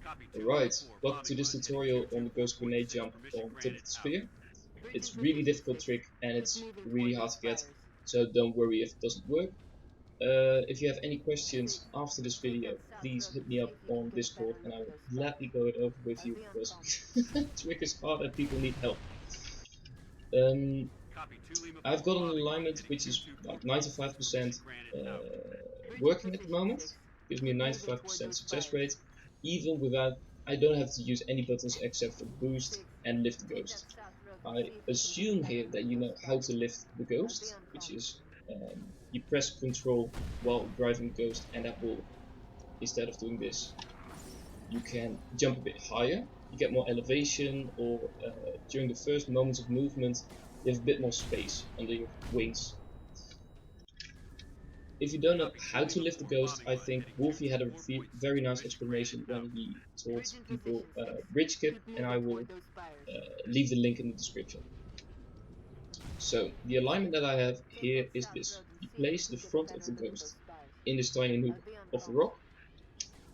Alright, welcome to this tutorial on the ghost grenade jump on tip of the spear. It's a really difficult trick and it's really hard to get, so don't worry if it doesn't work. If you have any questions after this video, please hit me up on Discord and I will gladly go it over with you because the trick is hard and people need help. I've got an alignment which is like 95% working at the moment. Gives me a 95% success rate, even without, I don't have to use any buttons except for boost and lift the ghost. I assume here that you know how to lift the ghost, which is you press control while driving the ghost and that will, instead of doing this, you can jump a bit higher, you get more elevation, or during the first moments of movement you have a bit more space under your wings. If you don't know how to lift the ghost, I think Wolfie had a very nice explanation when he taught people bridge kip, and I will leave the link in the description. So the alignment that I have here is this. You place the front of the ghost in this tiny nook of the rock.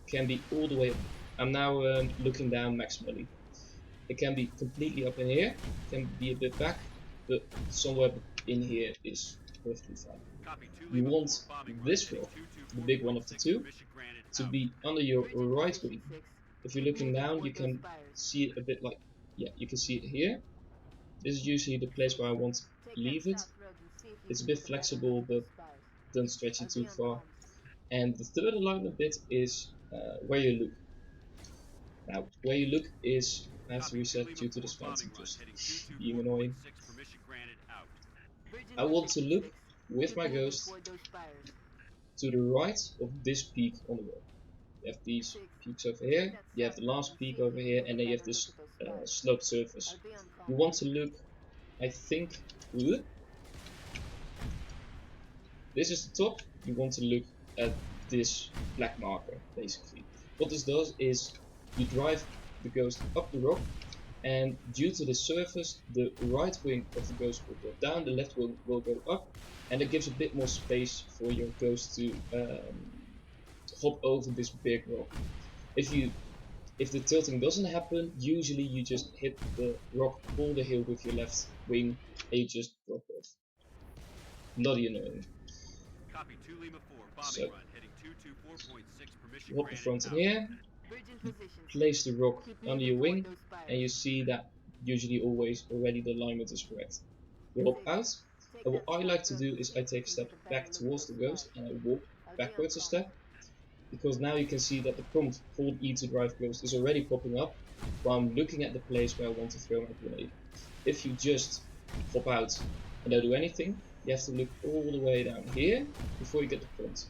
Can be all the way up. I'm now looking down maximally. It can be completely up in here, can be a bit back, but somewhere in here is perfectly fine. You want this rock, the big one of the two, to be under your right wing. If you're looking down, you can see it a bit like, yeah, you can see it here. This is usually the place where I want to leave it. It's a bit flexible, but don't stretch it too far. And the third alignment bit is where you look. Now, where you look is, I have to reset due to this phantom just being annoying. I want to look with my ghost to the right of this peak on the wall. You have these peaks over here, you have the last peak over here, and then you have this sloped surface. You want to look, I think, this is the top. You want to look at this black marker, basically. What this does is you drive the ghost up the rock, and due to the surface, the right wing of the ghost will go down, the left wing will go up, and it gives a bit more space for your ghost to hop over this big rock. If the tilting doesn't happen, usually you just hit the rock or the hill with your left wing and you just drop off. Bloody annoying. So, hop the front in here, place the rock under your wing, and you see that usually always already the alignment is correct. You hop out, and what I like to do is I take a step back towards the ghost and I walk backwards a step, because now you can see that the prompt hold E to drive ghost is already popping up while I'm looking at the place where I want to throw my grenade. If you just hop out and don't do anything, you have to look all the way down here before you get the prompt.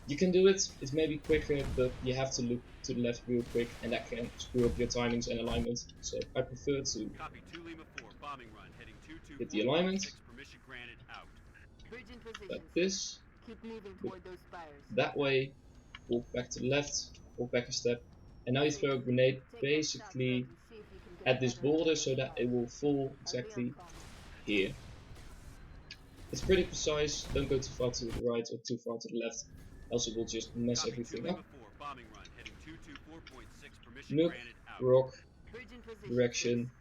You can do it, it's maybe quicker, but you have to look to the left real quick and that can screw up your timings and alignment. So I prefer to hit the alignment like this, that way, walk back to the left, walk back a step, and now you throw a grenade basically at this border so that it will fall exactly here. It's pretty precise, don't go too far to the right or too far to the left, else it will just mess everything up. Nook, rock, direction,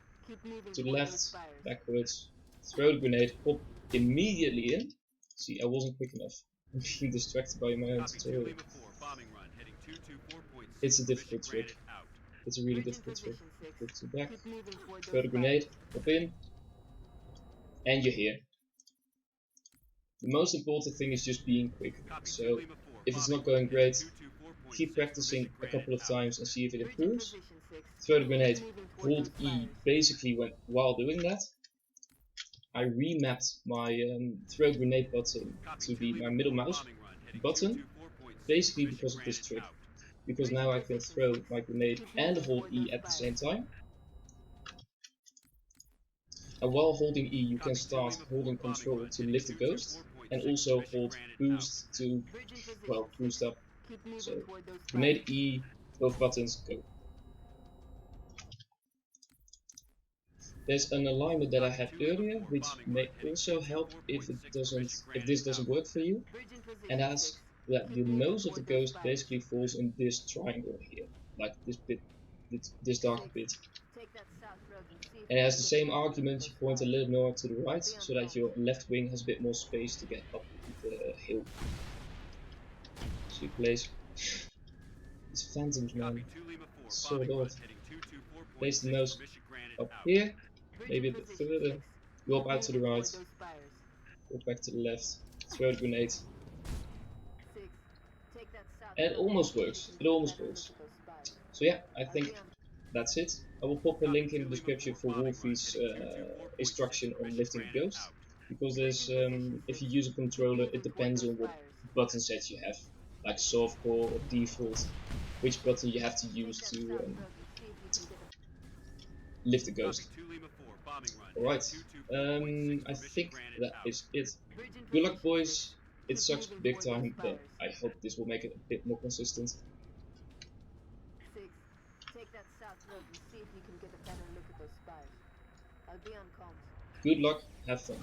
to the left, backwards, throw the grenade, hop immediately in. See, I wasn't quick enough. I'm being distracted by my own tutorial. It's a difficult trick. It's a really difficult trick. Flip to back, throw the grenade, hop in, and you're here. The most important thing is just being quick. So if it's not going great, keep practicing a couple of times and see if it improves. Throw the grenade, hold E basically while doing that. I remapped my throw grenade button to be my middle mouse button, basically because of this trick. Because now I can throw my grenade and hold E at the same time. And while holding E, you can start holding control to lift the ghost, and also hold boost to, well, boost up. So, grenade E, both buttons, go. There's an alignment that I had earlier, which may also help if this doesn't work for you, and that's yeah, the nose of the ghost basically falls in this triangle here, like this bit, this darker bit. And it has the same argument. You point a little more to the right, so that your left wing has a bit more space to get up the hill. So you place these phantoms, man. So odd. Place the nose up here, maybe a bit further. Go up out to the right. Go back to the left. Throw the grenade. And it almost works. It almost works. So yeah, I think that's it. I will pop a link in the description for Wolfie's instruction on lifting a ghost. Because there's, if you use a controller, it depends on what button set you have, like softcore or default, which button you have to use to lift a ghost. Alright, I think that is it. Good luck, boys. It sucks big time, but I hope this will make it a bit more consistent. Good luck, have fun.